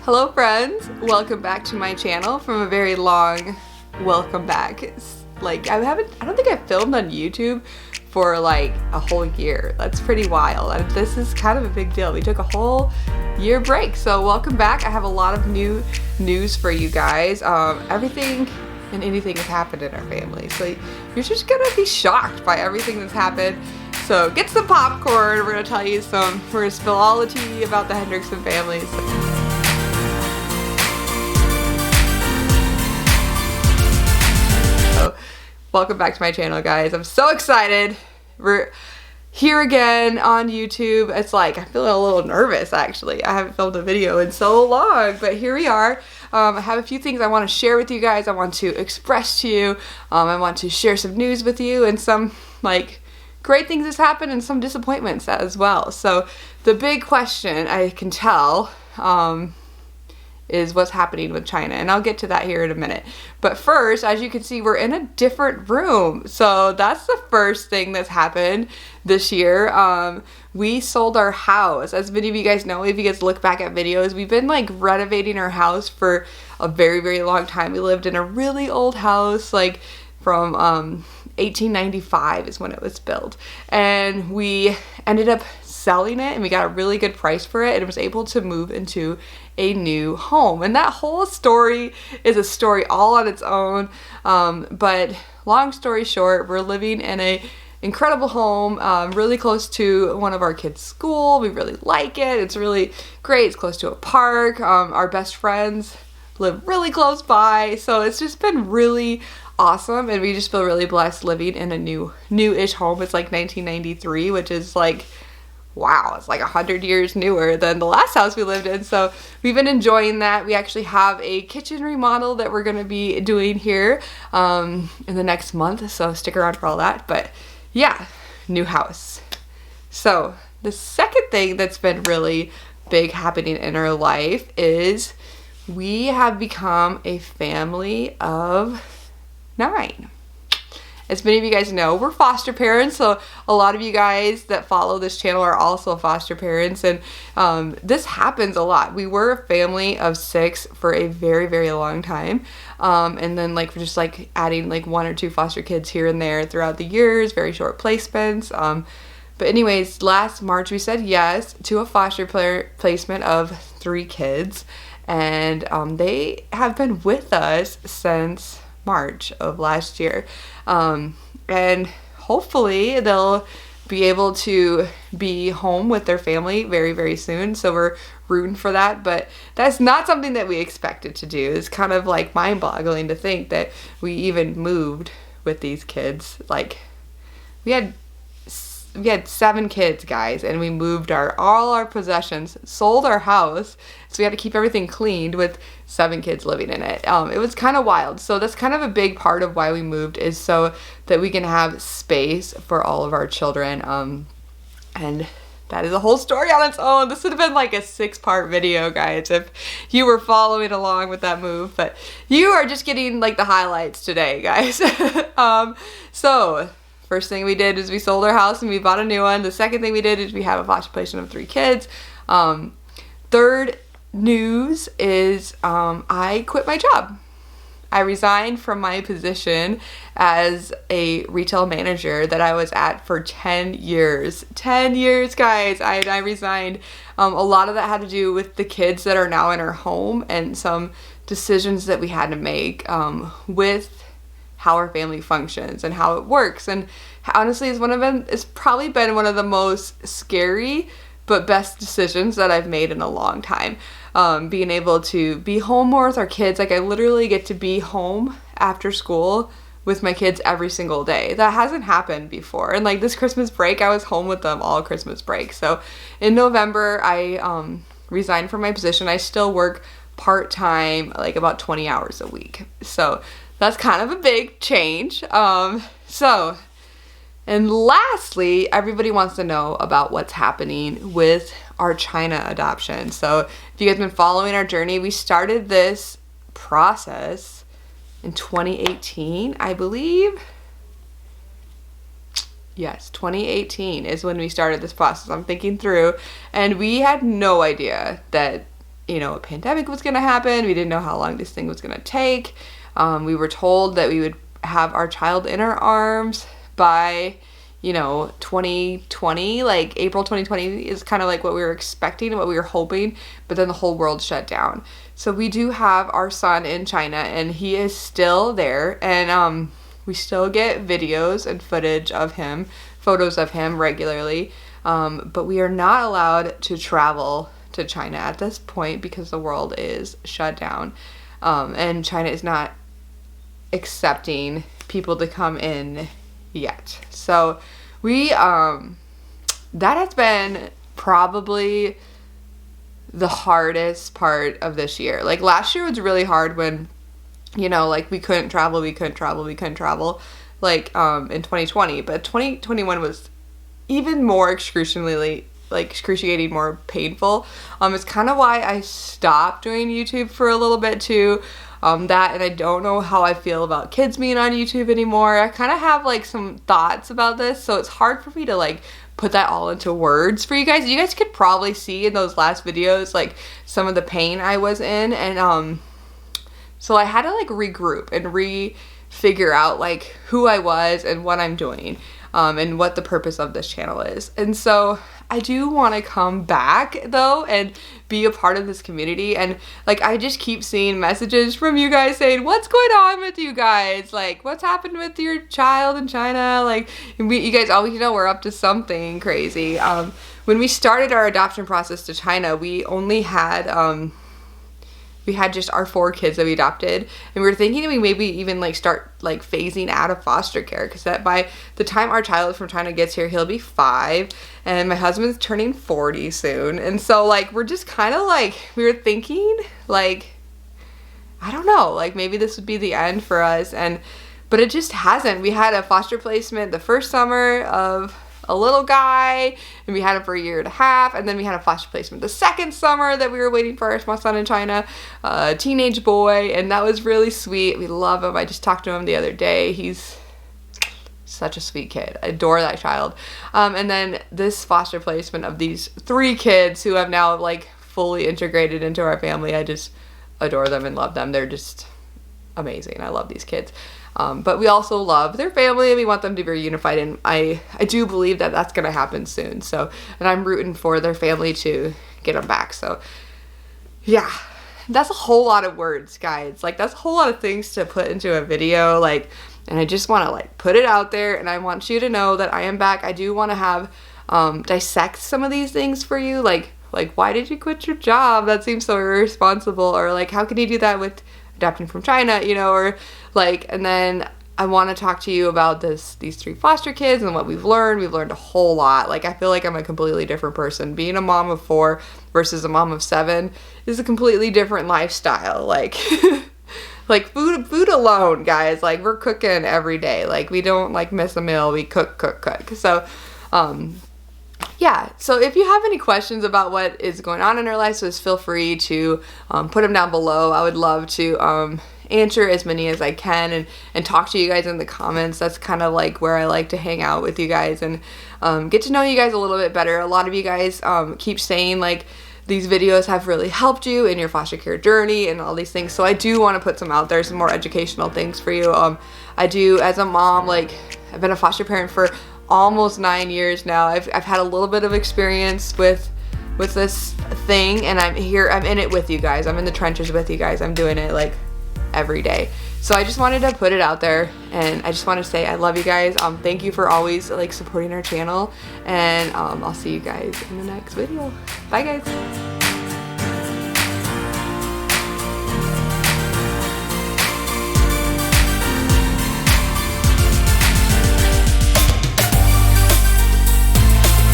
Hello friends, welcome back to my channel from a very long welcome back. I don't think I've filmed on YouTube for like a whole year. That's pretty wild. And this is kind of a big deal. We took a whole year break. So welcome back. I have a lot of new news for you guys. Everything and anything has happened in our family. So you're just gonna be shocked by everything that's happened. So get some popcorn. We're gonna we're gonna spill all the tea about the Hendrickson family. Welcome back to my channel, guys. I'm so excited. We're here again on YouTube. It's like, I'm feeling a little nervous actually. I haven't filmed a video in so long, but here we are. I have a few things I want to share with you guys. I want to express to you. I want to share some news with you and some like great things that's happened and some disappointments as well. So the big question I can tell, is what's happening with China, and I'll get to that here in a minute. But first, as you can see, we're in a different room. So that's the first thing that's happened this year. We sold our house. As many of you guys know, if you guys look back at videos, we've been like renovating our house for a very, very long time. We lived in a really old house, like from 1895 is when it was built. And we ended up selling it and we got a really good price for it and was able to move into a new home. And that whole story is a story all on its own. But long story short, we're living in a incredible home, really close to one of our kids' school. We really like it. It's really great. It's close to a park. Our best friends live really close by. So it's just been really awesome. And we just feel really blessed living in a new-ish home. It's like 1993, which is like, wow, it's like 100 years newer than the last house we lived in. So we've been enjoying that. We actually have a kitchen remodel that we're going to be doing here in the next month. So stick around for all that. But yeah, new house. So the second thing that's been really big happening in our life is we have become a family of 9. As many of you guys know, we're foster parents, so a lot of you guys that follow this channel are also foster parents, and this happens a lot. We were a family of 6 for a very, very long time, and then like we're just like adding like 1 or 2 foster kids here and there throughout the years, very short placements. But anyways, last March we said yes to a foster placement of 3 kids, and they have been with us since March of last year, and hopefully they'll be able to be home with their family very, very soon. So we're rooting for that, but that's not something that we expected to do. It's kind of like mind-boggling to think that we even moved with these kids. Like we had 7 kids, guys, and we moved all our possessions, sold our house, so we had to keep everything cleaned with 7 kids living in it. It was kind of wild. So that's kind of a big part of why we moved, is so that we can have space for all of our children. And that is a whole story on its own. This would have been like a 6-part video, guys, if you were following along with that move. But you are just getting like the highlights today, guys. So first thing we did is we sold our house and we bought a new one. The second thing we did is we have a foster placement of 3 kids. Third news is I quit my job. I resigned from my position as a retail manager that I was at for 10 years. 10 years, guys. I resigned. A lot of that had to do with the kids that are now in our home and some decisions that we had to make with how our family functions and how it works. And honestly, it's probably been one of the most scary but best decisions that I've made in a long time. Being able to be home more with our kids. Like I literally get to be home after school with my kids every single day. That hasn't happened before. And like this Christmas break, I was home with them all Christmas break. So in November, I resigned from my position. I still work part-time, like about 20 hours a week. So that's kind of a big change. And lastly, everybody wants to know about what's happening with our China adoption. So if you guys have been following our journey, we started this process in 2018, I believe. Yes, 2018 is when we started this process. I'm thinking through, and we had no idea that you know, a pandemic was going to happen. We didn't know how long this thing was going to take. We were told that we would have our child in our arms by, you know, 2020, like April 2020 is kind of like what we were expecting and what we were hoping, but then the whole world shut down. So we do have our son in China, and he is still there, and we still get videos and footage of him, photos of him regularly, but we are not allowed to travel to China at this point because the world is shut down, and China is not accepting people to come in yet. So we that has been probably the hardest part of this year. Like last year was really hard when, you know, like we couldn't travel like in 2020, but 2021 was even more excruciating, more painful. It's kind of why I stopped doing YouTube for a little bit too. That, and I don't know how I feel about kids being on YouTube anymore. I kind of have like some thoughts about this, so it's hard for me to like put that all into words for you guys. You guys could probably see in those last videos like some of the pain I was in, and so I had to like regroup and figure out like who I was and what I'm doing, and what the purpose of this channel is. And so I do want to come back though and be a part of this community, and like I just keep seeing messages from you guys saying, what's going on with you guys, like what's happened with your child in China, like you guys always know we're up to something crazy. When we started our adoption process to China, we only had just our 4 kids that we adopted, and we were thinking that we maybe even like start like phasing out of foster care, because that by the time our child from China gets here, he'll be 5, and my husband's turning 40 soon. And so like we're just kind of like, we were thinking like, I don't know, like maybe this would be the end for us, but it just hasn't. We had a foster placement the first summer of a little guy, and we had him for 1.5 years, and then we had a foster placement the second summer that we were waiting for our small son in China, a teenage boy, and that was really sweet. We love him. I just talked to him the other day. He's such a sweet kid. I adore that child. And then this foster placement of these 3 kids who have now like fully integrated into our family. I just adore them and love them. They're just amazing. I love these kids. But we also love their family, and we want them to be reunified, and I do believe that that's going to happen soon. So, and I'm rooting for their family to get them back. So yeah, that's a whole lot of words, guys. Like that's a whole lot of things to put into a video, like, and I just want to like put it out there, and I want you to know that I am back. I do want to have dissect some of these things for you, like why did you quit your job? That seems so irresponsible, or like how can you do that with adopting from China, you know, or like, and then I want to talk to you about these 3 foster kids and what we've learned. We've learned a whole lot. Like I feel like I'm a completely different person. Being a mom of 4 versus a mom of 7 is a completely different lifestyle. Like like food alone, guys, like we're cooking every day. Like we don't like miss a meal. We cook. So yeah, so if you have any questions about what is going on in our lives, just feel free to put them down below. I would love to answer as many as I can and talk to you guys in the comments. That's kind of like where I like to hang out with you guys and get to know you guys a little bit better. A lot of you guys keep saying like these videos have really helped you in your foster care journey and all these things. So I do want to put some out there, some more educational things for you. I do, as a mom, like I've been a foster parent for almost 9 years now. I've had a little bit of experience with this thing, and I'm in it with you guys. I'm in the trenches with you guys. I'm doing it like every day. So I just wanted to put it out there, and I just want to say I love you guys. Thank you for always like supporting our channel, and I'll see you guys in the next video. Bye guys.